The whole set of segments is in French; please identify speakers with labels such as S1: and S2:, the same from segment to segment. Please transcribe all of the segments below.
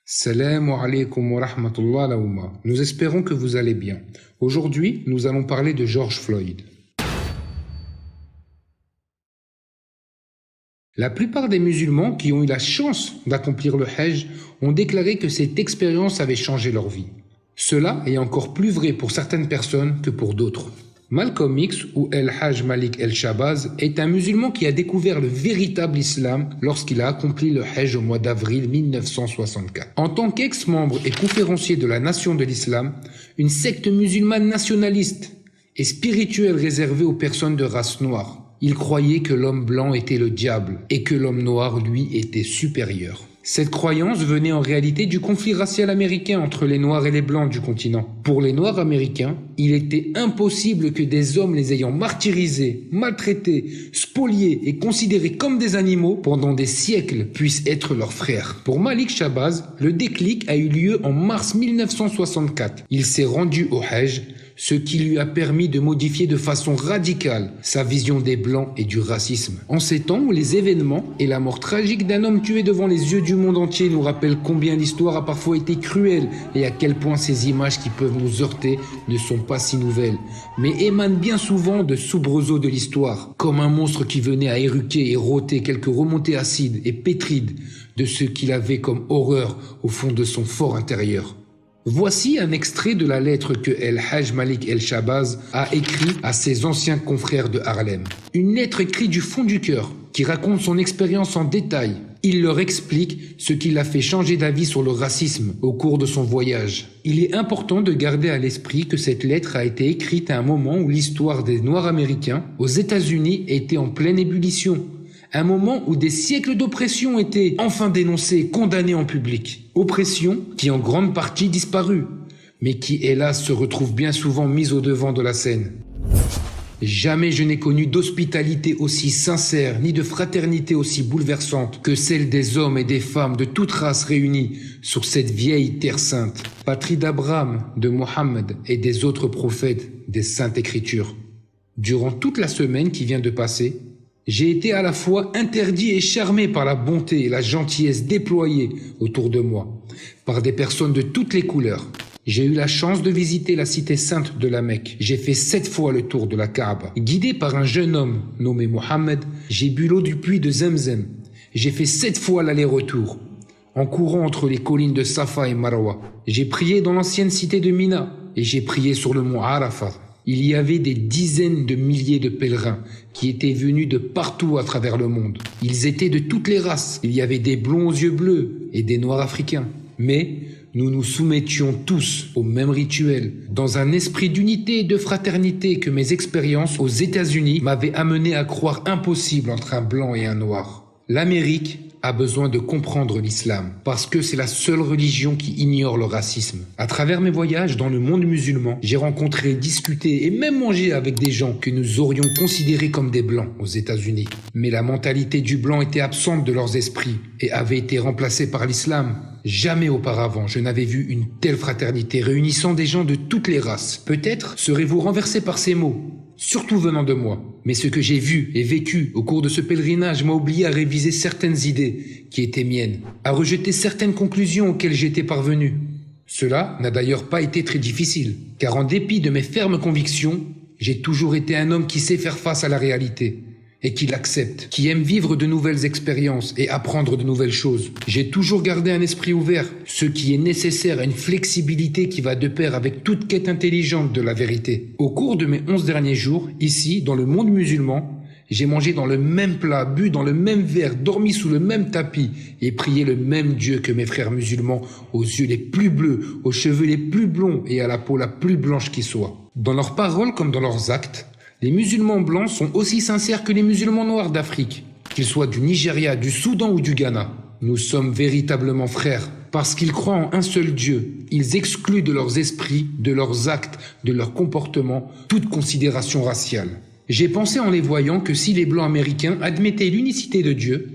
S1: Salam alaikum wa rahmatullah laouma. Nous espérons que vous allez bien. Aujourd'hui, nous allons parler de George Floyd. La plupart des musulmans qui ont eu la chance d'accomplir le Hajj ont déclaré que cette expérience avait changé leur vie. Cela est encore plus vrai pour certaines personnes que pour d'autres. Malcolm X, ou El-Hajj Malik El-Shabazz, est un musulman qui a découvert le véritable islam lorsqu'il a accompli le Hajj au mois d'avril 1964. En tant qu'ex-membre et conférencier de la Nation de l'Islam, une secte musulmane nationaliste et spirituelle réservée aux personnes de race noire, il croyait que l'homme blanc était le diable et que l'homme noir, lui, était supérieur. Cette croyance venait en réalité du conflit racial américain entre les Noirs et les Blancs du continent. Pour les Noirs américains, il était impossible que des hommes les ayant martyrisés, maltraités, spoliés et considérés comme des animaux pendant des siècles puissent être leurs frères. Pour Malik Shabazz, le déclic a eu lieu en mars 1964. Il s'est rendu au Hajj, ce qui lui a permis de modifier de façon radicale sa vision des Blancs et du racisme. En ces temps où les événements et la mort tragique d'un homme tué devant les yeux du monde entier nous rappellent combien l'histoire a parfois été cruelle et à quel point ces images qui peuvent nous heurter ne sont pas si nouvelles, mais émanent bien souvent de soubresauts de l'histoire, comme un monstre qui venait à éruquer et rôter quelques remontées acides et pétrides de ce qu'il avait comme horreur au fond de son fort intérieur. Voici un extrait de la lettre que El-Hajj Malik El-Shabazz a écrite à ses anciens confrères de Harlem. Une lettre écrite du fond du cœur, qui raconte son expérience en détail. Il leur explique ce qui l'a fait changer d'avis sur le racisme au cours de son voyage. Il est important de garder à l'esprit que cette lettre a été écrite à un moment où l'histoire des Noirs américains aux États-Unis était en pleine ébullition. Un moment où des siècles d'oppression étaient enfin dénoncés et condamnés en public. Oppression qui en grande partie disparue, mais qui hélas se retrouve bien souvent mise au devant de la scène. Jamais je n'ai connu d'hospitalité aussi sincère, ni de fraternité aussi bouleversante que celle des hommes et des femmes de toutes races réunis sur cette vieille terre sainte, patrie d'Abraham, de Mohammed et des autres prophètes des Saintes Écritures. Durant toute la semaine qui vient de passer, j'ai été à la fois interdit et charmé par la bonté et la gentillesse déployées autour de moi, par des personnes de toutes les couleurs. J'ai eu la chance de visiter la cité sainte de la Mecque. J'ai fait 7 fois le tour de la Kaaba. Guidé par un jeune homme nommé Mohammed, j'ai bu l'eau du puits de Zemzem. J'ai fait 7 fois l'aller-retour, en courant entre les collines de Safa et Marwa. J'ai prié dans l'ancienne cité de Mina et j'ai prié sur le mont Arafat. Il y avait des dizaines de milliers de pèlerins qui étaient venus de partout à travers le monde. Ils étaient de toutes les races. Il y avait des blonds aux yeux bleus et des noirs africains. Mais nous nous soumettions tous au même rituel, dans un esprit d'unité et de fraternité que mes expériences aux États-Unis m'avaient amené à croire impossible entre un blanc et un noir. L'Amérique a besoin de comprendre l'islam, parce que c'est la seule religion qui ignore le racisme. À travers mes voyages dans le monde musulman, j'ai rencontré, discuté et même mangé avec des gens que nous aurions considérés comme des blancs aux États-Unis. Mais la mentalité du blanc était absente de leurs esprits et avait été remplacée par l'islam. Jamais auparavant je n'avais vu une telle fraternité réunissant des gens de toutes les races. Peut-être serez-vous renversé par ces mots, surtout venant de moi. Mais ce que j'ai vu et vécu au cours de ce pèlerinage m'a obligé à réviser certaines idées qui étaient miennes, à rejeter certaines conclusions auxquelles j'étais parvenu. Cela n'a d'ailleurs pas été très difficile, car en dépit de mes fermes convictions, j'ai toujours été un homme qui sait faire face à la réalité et qui l'accepte, qui aime vivre de nouvelles expériences et apprendre de nouvelles choses. J'ai toujours gardé un esprit ouvert, ce qui est nécessaire à une flexibilité qui va de pair avec toute quête intelligente de la vérité. Au cours de mes 11 derniers jours, ici, dans le monde musulman, j'ai mangé dans le même plat, bu dans le même verre, dormi sous le même tapis et prié le même Dieu que mes frères musulmans, aux yeux les plus bleus, aux cheveux les plus blonds et à la peau la plus blanche qui soit. Dans leurs paroles comme dans leurs actes, les musulmans blancs sont aussi sincères que les musulmans noirs d'Afrique, qu'ils soient du Nigeria, du Soudan ou du Ghana. Nous sommes véritablement frères, parce qu'ils croient en un seul Dieu. Ils excluent de leurs esprits, de leurs actes, de leurs comportements, toute considération raciale. J'ai pensé en les voyant que si les Blancs américains admettaient l'unicité de Dieu,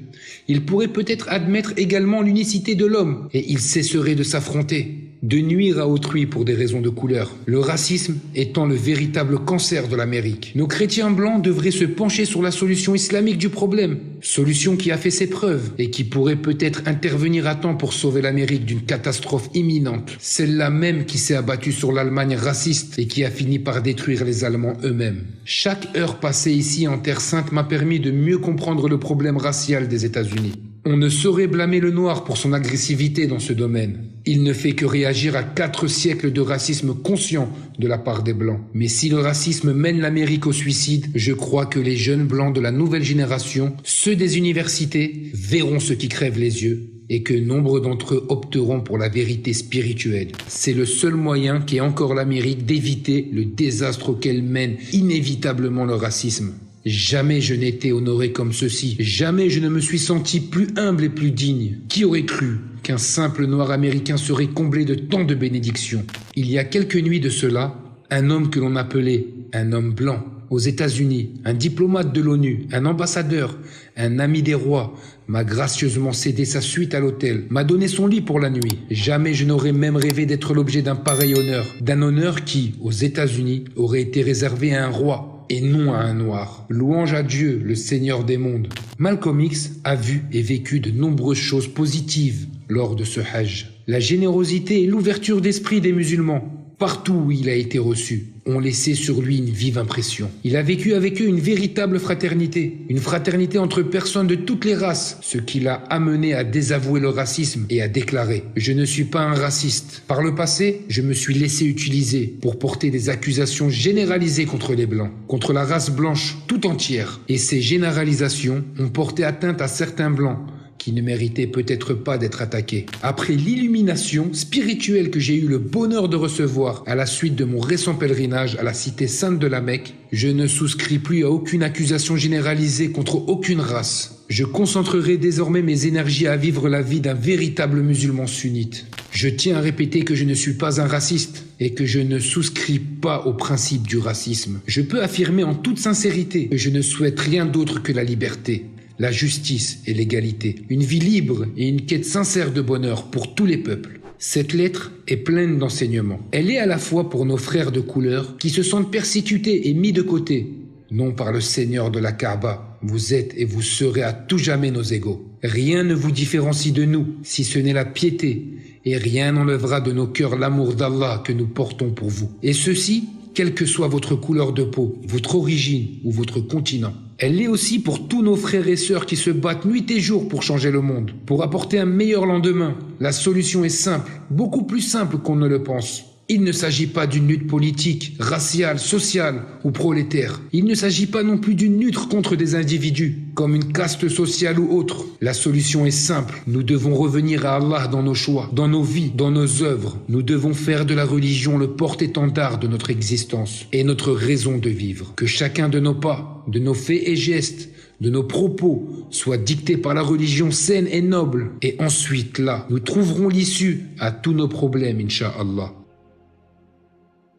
S1: il pourrait peut-être admettre également l'unicité de l'homme et il cesserait de s'affronter, de nuire à autrui pour des raisons de couleur. Le racisme étant le véritable cancer de l'Amérique. Nos chrétiens blancs devraient se pencher sur la solution islamique du problème, solution qui a fait ses preuves et qui pourrait peut-être intervenir à temps pour sauver l'Amérique d'une catastrophe imminente, celle-là même qui s'est abattue sur l'Allemagne raciste et qui a fini par détruire les Allemands eux-mêmes. Chaque heure passée ici en Terre Sainte m'a permis de mieux comprendre le problème racial des États-Unis. On ne saurait blâmer le noir pour son agressivité dans ce domaine. Il ne fait que réagir à 4 siècles de racisme conscient de la part des Blancs. Mais si le racisme mène l'Amérique au suicide, je crois que les jeunes Blancs de la nouvelle génération, ceux des universités, verront ce qui crève les yeux et que nombre d'entre eux opteront pour la vérité spirituelle. C'est le seul moyen qu'ait encore l'Amérique d'éviter le désastre auquel mène inévitablement le racisme. Jamais je n'ai été honoré comme ceci. Jamais je ne me suis senti plus humble et plus digne. Qui aurait cru qu'un simple noir américain serait comblé de tant de bénédictions? Il y a quelques nuits de cela, un homme que l'on appelait un homme blanc aux États-Unis, un diplomate de l'ONU, un ambassadeur, un ami des rois, m'a gracieusement cédé sa suite à l'hôtel, m'a donné son lit pour la nuit. Jamais je n'aurais même rêvé d'être l'objet d'un pareil honneur, d'un honneur qui, aux États-Unis, aurait été réservé à un roi et non à un noir. Louange à Dieu, le Seigneur des mondes. Malcolm X a vu et vécu de nombreuses choses positives lors de ce Hajj. La générosité et l'ouverture d'esprit des musulmans, partout où il a été reçu, ont laissé sur lui une vive impression. Il a vécu avec eux une véritable fraternité, une fraternité entre personnes de toutes les races, ce qui l'a amené à désavouer le racisme et à déclarer « Je ne suis pas un raciste ». Par le passé, je me suis laissé utiliser pour porter des accusations généralisées contre les Blancs, contre la race blanche tout entière. Et ces généralisations ont porté atteinte à certains Blancs, qui ne méritait peut-être pas d'être attaqué. Après l'illumination spirituelle que j'ai eu le bonheur de recevoir à la suite de mon récent pèlerinage à la cité sainte de la Mecque, je ne souscris plus à aucune accusation généralisée contre aucune race. Je concentrerai désormais mes énergies à vivre la vie d'un véritable musulman sunnite. Je tiens à répéter que je ne suis pas un raciste et que je ne souscris pas au principe du racisme. Je peux affirmer en toute sincérité que je ne souhaite rien d'autre que la liberté, la justice et l'égalité, une vie libre et une quête sincère de bonheur pour tous les peuples. Cette lettre est pleine d'enseignements. Elle est à la fois pour nos frères de couleur qui se sentent persécutés et mis de côté, non par le Seigneur de la Kaaba. Vous êtes et vous serez à tout jamais nos égaux. Rien ne vous différencie de nous, si ce n'est la piété, et rien n'enlèvera de nos cœurs l'amour d'Allah que nous portons pour vous. Et ceci, quelle que soit votre couleur de peau, votre origine ou votre continent. Elle l'est aussi pour tous nos frères et sœurs qui se battent nuit et jour pour changer le monde, pour apporter un meilleur lendemain. La solution est simple, beaucoup plus simple qu'on ne le pense. Il ne s'agit pas d'une lutte politique, raciale, sociale ou prolétaire. Il ne s'agit pas non plus d'une lutte contre des individus, comme une caste sociale ou autre. La solution est simple. Nous devons revenir à Allah dans nos choix, dans nos vies, dans nos œuvres. Nous devons faire de la religion le porte-étendard de notre existence et notre raison de vivre. Que chacun de nos pas, de nos faits et gestes, de nos propos soit dicté par la religion saine et noble. Et ensuite, là, nous trouverons l'issue à tous nos problèmes, Inch'Allah.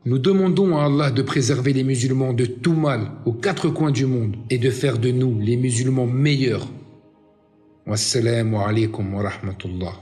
S1: Nous demandons à Allah de préserver les musulmans de tout mal aux 4 coins du monde et de faire de nous les musulmans meilleurs. Wassalamu alaikum wa rahmatullah.